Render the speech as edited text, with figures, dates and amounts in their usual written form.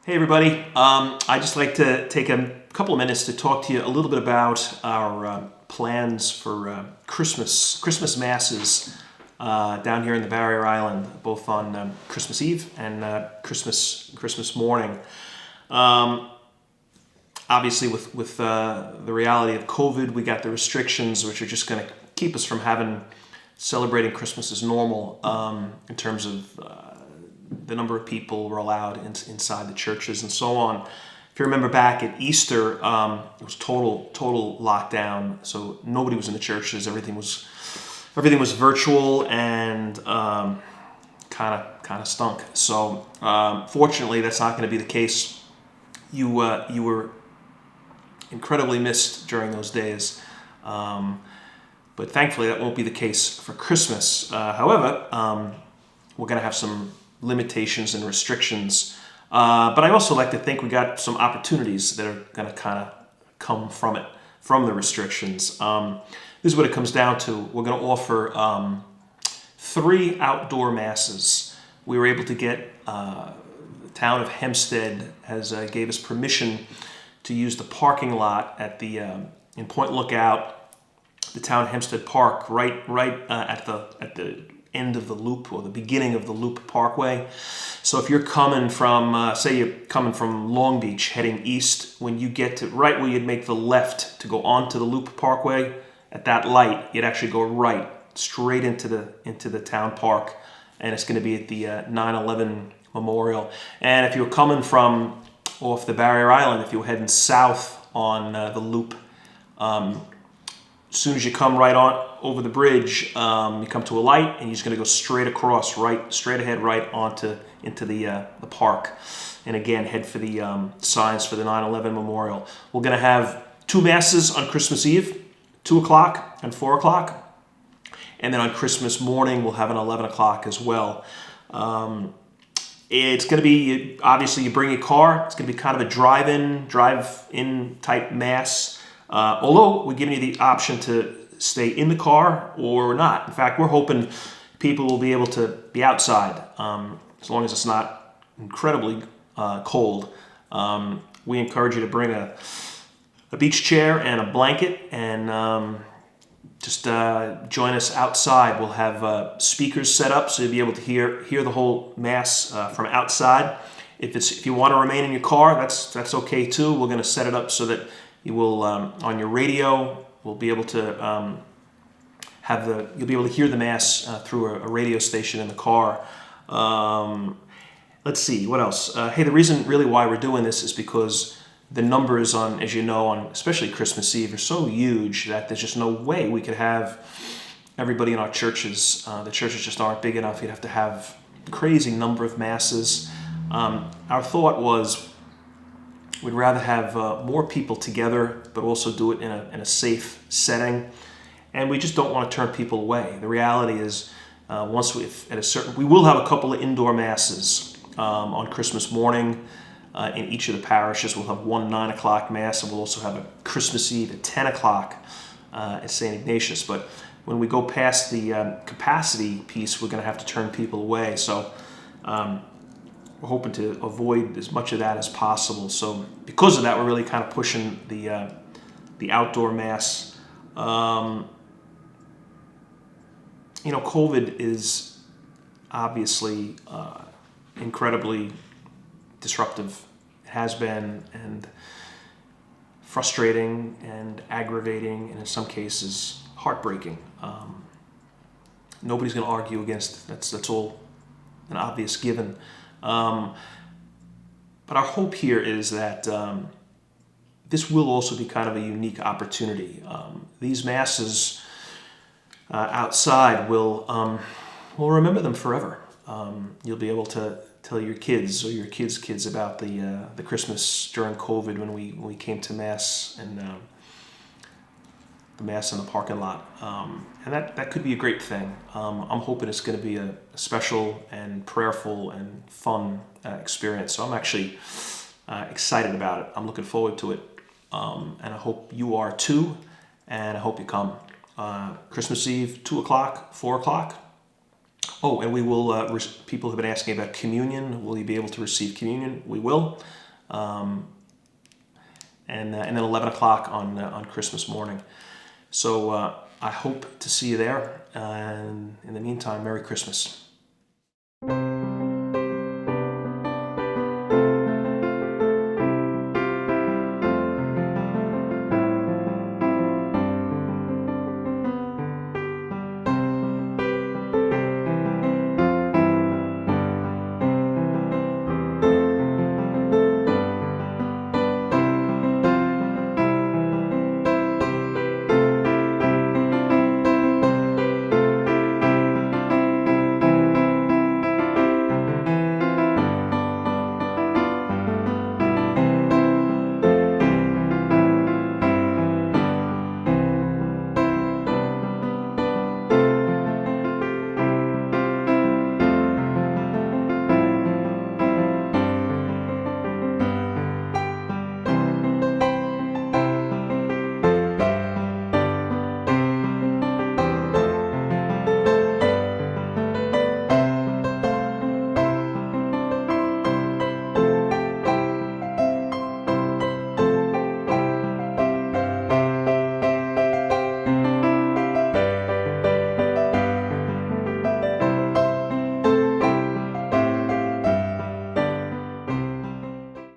Hey everybody, I'd just like to take a couple of minutes to talk to you a little bit about our plans for Christmas masses down here in the Barrier Island, both on Christmas Eve and Christmas morning. Obviously, with the reality of COVID, we got the restrictions, which are just going to keep us from celebrating Christmas as normal in terms of the number of people were allowed inside the churches and so on. If you remember back at Easter, it was total lockdown, so nobody was in the churches. Everything was virtual and kind of stunk. So fortunately, that's not going to be the case. You were incredibly missed during those days, but thankfully that won't be the case for Christmas. However, we're going to have some limitations and restrictions, but I also like to think we got some opportunities that are going to kind of come from the restrictions. This is what it comes down to. We're going to offer 3 outdoor masses. We were able to get the town of Hempstead gave us permission to use the parking lot at the in Point Lookout, the town of Hempstead Park, right at the end of the loop, or the beginning of the Loop Parkway. So if you're coming from, say you're coming from Long Beach heading east, when you get to right where you'd make the left to go onto the Loop Parkway, at that light, you'd actually go right straight into the town park, and it's going to be at the 9/11 Memorial. And if you're coming from off the Barrier Island, if you're heading south on the Loop, as soon as you come right on over the bridge, you come to a light, and you're just going to go straight across, straight ahead, right into the park, and again head for the signs for the 9/11 Memorial. We're going to have 2 masses on Christmas Eve, 2 o'clock and 4 o'clock, and then on Christmas morning we'll have an 11 o'clock as well. It's going to be, obviously, you bring your car. It's going to be kind of a drive-in type mass. Although we're giving you the option to stay in the car or not. In fact, we're hoping people will be able to be outside as long as it's not incredibly cold. We encourage you to bring a beach chair and a blanket, and just join us outside. We'll have speakers set up so you'll be able to hear the whole mass from outside. If you want to remain in your car, that's okay too. We're going to set it up so that you will on your radio will be able to you'll be able to hear the mass through a radio station in the car. Let's see what else. Hey, the reason really why we're doing this is because the numbers on, as you know, on especially Christmas Eve are so huge that there's just no way we could have everybody in our churches. The churches just aren't big enough. You'd have to have a crazy number of masses. Our thought was we'd rather have more people together, but also do it in a safe setting. And we just don't want to turn people away. The reality is, we will have a couple of indoor masses on Christmas morning. In each of the parishes, we'll have one 9 o'clock mass, and we'll also have a Christmas Eve at 10 o'clock at St. Ignatius. But when we go past the capacity piece, we're going to have to turn people away. So we're hoping to avoid as much of that as possible. So because of that, we're really kind of pushing the outdoor mass. COVID is obviously incredibly disruptive. It has been, and frustrating and aggravating, and in some cases heartbreaking. Nobody's going to argue against that's all an obvious given. But our hope here is that this will also be kind of a unique opportunity. These masses outside we'll remember them forever. You'll be able to tell your kids or your kids' about the Christmas during COVID when we came to mass, and the mass in the parking lot, and that could be a great thing. I'm hoping it's going to be a special and prayerful and fun experience. So I'm actually excited about it. I'm looking forward to it, and I hope you are too. And I hope you come. Christmas Eve, 2 o'clock, 4 o'clock. Oh, and we will. People have been asking about communion. Will you be able to receive communion? We will. And then 11 o'clock on Christmas morning. So I hope to see you there. And in the meantime, Merry Christmas.